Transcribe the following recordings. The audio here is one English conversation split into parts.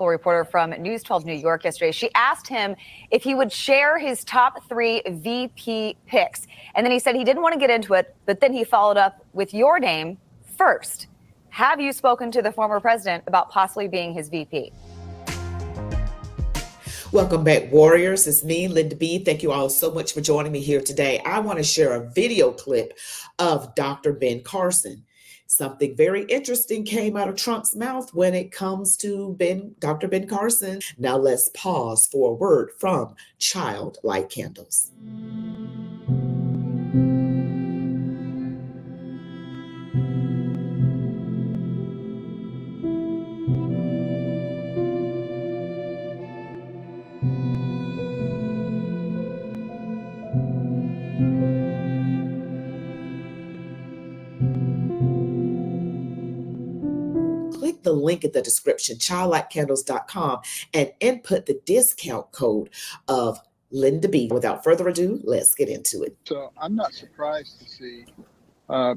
reporter from News 12 New York yesterday. She asked him if he would share his top 3 VP picks. And then he said he didn't want to get into it, but then he followed up with your name first. Have you spoken to the former president about possibly being his VP? Welcome back, Warriors. It's me, Linda B. Thank you all so much for joining me here today. I want to share a video clip of Dr. Ben Carson. Something very interesting came out of Trump's mouth when it comes to Dr. Ben Carson. Now let's pause for a word from Child Light Candles. Click the link in the description, childlightcandles.com, and input the discount code of Linda B. Without further ado, let's get into it. So I'm not surprised to see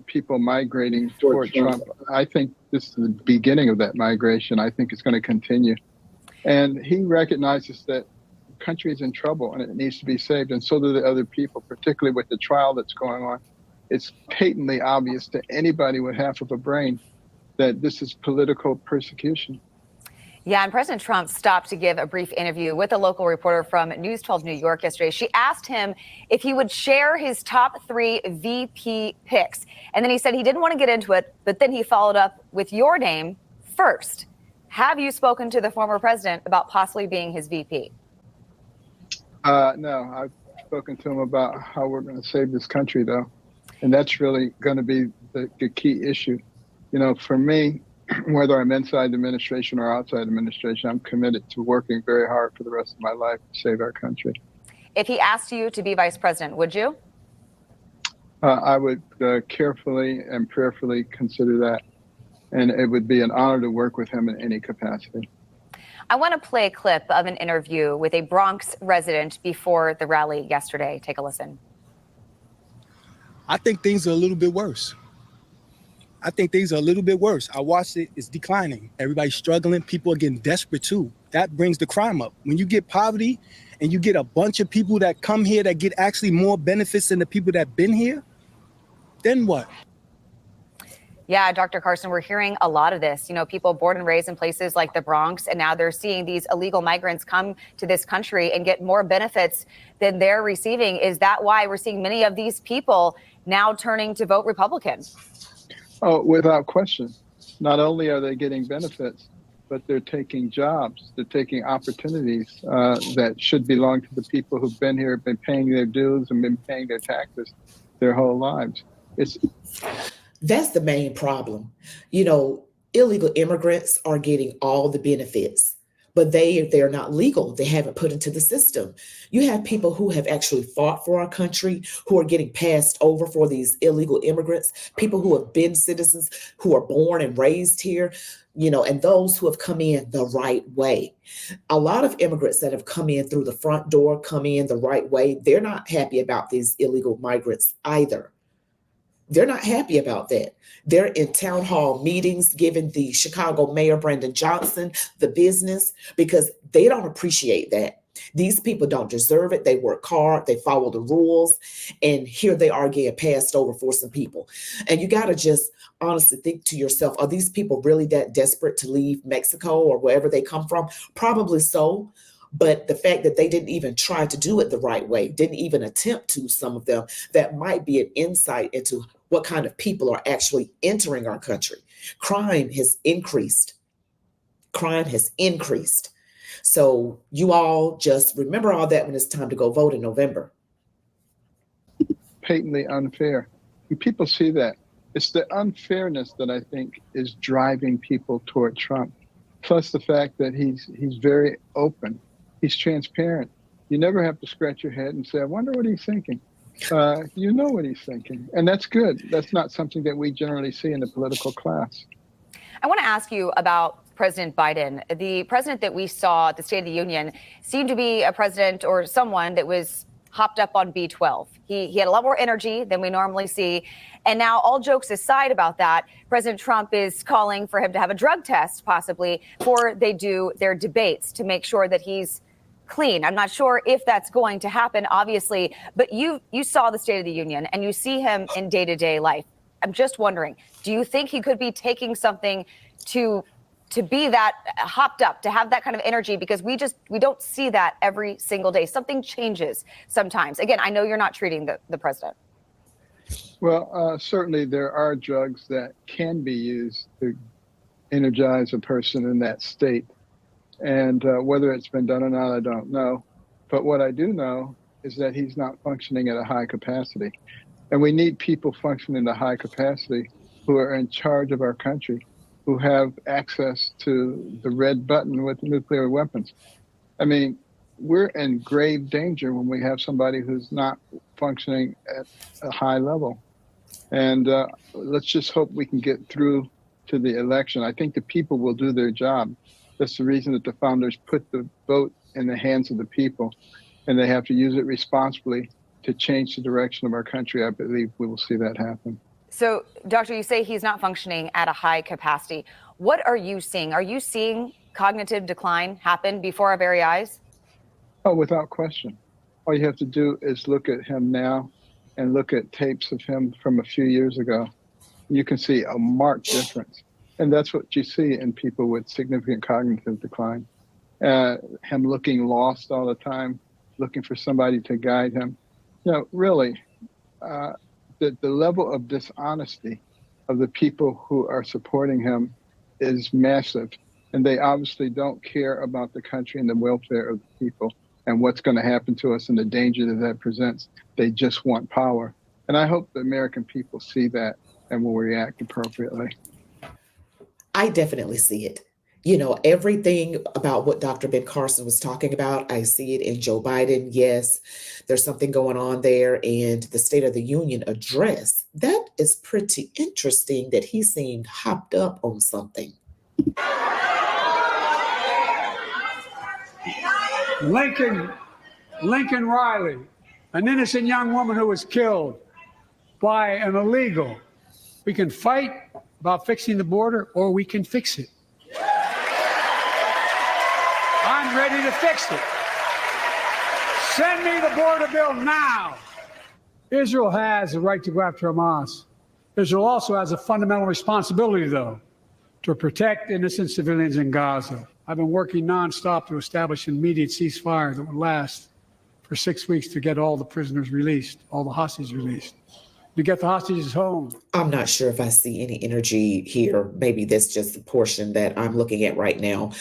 people migrating toward Trump. I think this is the beginning of that migration. I think it's going to continue. And he recognizes that the country is in trouble and it needs to be saved. And so do the other people, particularly with the trial that's going on. It's patently obvious to anybody with half of a brain that this is political persecution. Yeah, and President Trump stopped to give a brief interview with a local reporter from News 12 New York yesterday. She asked him if he would share his top 3 VP picks. And then he said he didn't want to get into it, but then he followed up with your name first. Have you spoken to the former president about possibly being his VP? No, I've spoken to him about how we're going to save this country, though. And that's really going to be the key issue. You know, for me, whether I'm inside the administration or outside the administration, I'm committed to working very hard for the rest of my life to save our country. If he asked you to be vice president, would you? I would carefully and prayerfully consider that. And it would be an honor to work with him in any capacity. I want to play a clip of an interview with a Bronx resident before the rally yesterday. Take a listen. I think things are a little bit worse. I watched it. It's declining. Everybody's struggling. People are getting desperate, too. That brings the crime up. When you get poverty and you get a bunch of people that come here that get actually more benefits than the people that been here, then what? Yeah, Dr. Carson, we're hearing a lot of this. You know, people born and raised in places like the Bronx, and now they're seeing these illegal migrants come to this country and get more benefits than they're receiving. Is that why we're seeing many of these people now turning to vote Republican? Oh, without question. Not only are they getting benefits, but they're taking jobs. They're taking opportunities that should belong to the people who've been here, been paying their dues and been paying their taxes their whole lives. That's the main problem. You know, illegal immigrants are getting all the benefits, but they're not legal. They haven't put into the system. You have people who have actually fought for our country, who are getting passed over for these illegal immigrants, people who have been citizens, who are born and raised here, you know, and those who have come in the right way. A lot of immigrants that have come in through the front door, come in the right way, they're not happy about these illegal migrants either. They're not happy about that. They're in town hall meetings giving the Chicago Mayor, Brandon Johnson, the business because they don't appreciate that. These people don't deserve it. They work hard. They follow the rules. And here they are getting passed over for some people. And you got to just honestly think to yourself, are these people really that desperate to leave Mexico or wherever they come from? Probably so. But the fact that they didn't even try to do it the right way, didn't even attempt to, some of them, that might be an insight into what kind of people are actually entering our country. Crime has increased. So you all just remember all that when it's time to go vote in November. Patently unfair. And people see that. It's the unfairness that I think is driving people toward Trump. Plus the fact that he's very open. He's transparent. You never have to scratch your head and say, I wonder what he's thinking. You know what he's thinking. And that's good. That's not something that we generally see in the political class. I want to ask you about President Biden. The president that we saw at the State of the Union seemed to be a president or someone that was hopped up on B12. He had a lot more energy than we normally see. And now, all jokes aside about that, President Trump is calling for him to have a drug test, possibly, before they do their debates to make sure that he's clean. I'm not sure if that's going to happen, obviously, but you saw the State of the Union and you see him in day-to-day life. I'm just wondering, do you think he could be taking something to be that hopped up, to have that kind of energy? Because we don't see that every single day. Something changes sometimes. Again, I know you're not treating the president. Well, certainly there are drugs that can be used to energize a person in that state. And whether it's been done or not, I don't know. But what I do know is that he's not functioning at a high capacity. And we need people functioning at a high capacity who are in charge of our country, who have access to the red button with nuclear weapons. I mean, we're in grave danger when we have somebody who's not functioning at a high level. And let's just hope we can get through to the election. I think the people will do their job. That's the reason that the founders put the vote in the hands of the people, and they have to use it responsibly to change the direction of our country. I believe we will see that happen. So, Doctor, you say he's not functioning at a high capacity. What are you seeing? Are you seeing cognitive decline happen before our very eyes? Oh, without question. All you have to do is look at him now and look at tapes of him from a few years ago. You can see a marked difference. And that's what you see in people with significant cognitive decline. Him looking lost all the time, looking for somebody to guide him. You know, really, the level of dishonesty of the people who are supporting him is massive. And they obviously don't care about the country and the welfare of the people and what's going to happen to us and the danger that that presents. They just want power. And I hope the American people see that and will react appropriately. I definitely see it. You know, everything about what Dr. Ben Carson was talking about, I see it in Joe Biden. Yes, there's something going on there. And the State of the Union address, that is pretty interesting that he seemed hopped up on something. Lincoln Riley, an innocent young woman who was killed by an illegal. We can fight about fixing the border, or we can fix it. I'm ready to fix it. Send me the border bill now. Israel has the right to go after Hamas. Israel also has a fundamental responsibility, though, to protect innocent civilians in Gaza. I've been working nonstop to establish an immediate ceasefire that would last for 6 weeks to get all the prisoners released, all the hostages released, to get the hostages home. I'm not sure if I see any energy here. Maybe that's just the portion that I'm looking at right now.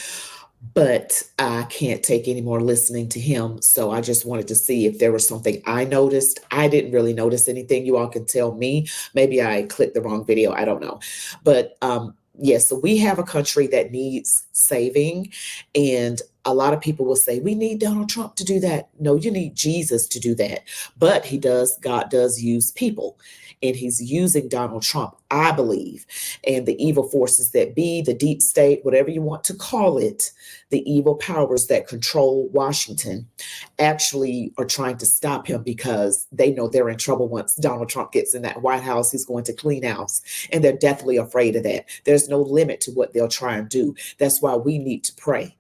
But I can't take any more listening to him. So I just wanted to see if there was something I noticed. I didn't really notice anything. You all can tell me. Maybe I clicked the wrong video. I don't know. But yes, so we have a country that needs saving. And a lot of people will say, we need Donald Trump to do that. No, you need Jesus to do that. But God does use people. And he's using Donald Trump, I believe, and the evil forces that be, the deep state, whatever you want to call it, the evil powers that control Washington actually are trying to stop him because they know they're in trouble once Donald Trump gets in that White House. He's going to clean house, and they're deathly afraid of that. There's no limit to what they'll try and do. That's why we need to pray.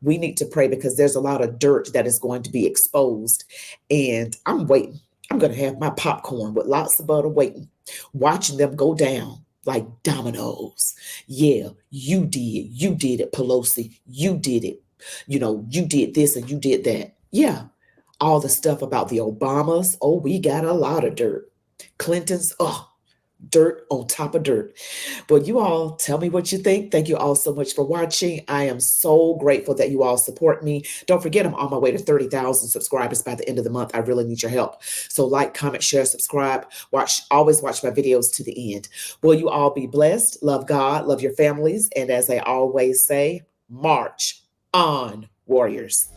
We need to pray because there's a lot of dirt that is going to be exposed, and I'm waiting. I'm going to have my popcorn with lots of butter waiting, watching them go down like dominoes. Yeah, you did it, Pelosi. You did it. You know, you did this and you did that. Yeah, all the stuff about the Obamas. Oh, we got a lot of dirt. Clintons, dirt on top of dirt. But you all tell me what you think. Thank you all so much for watching. I am so grateful that you all support me. Don't forget, I'm on my way to 30,000 subscribers by the end of the month. I really need your help. So like, comment, share, subscribe. Always watch my videos to the end. Will you all be blessed? Love God, love your families. And as I always say, march on, warriors.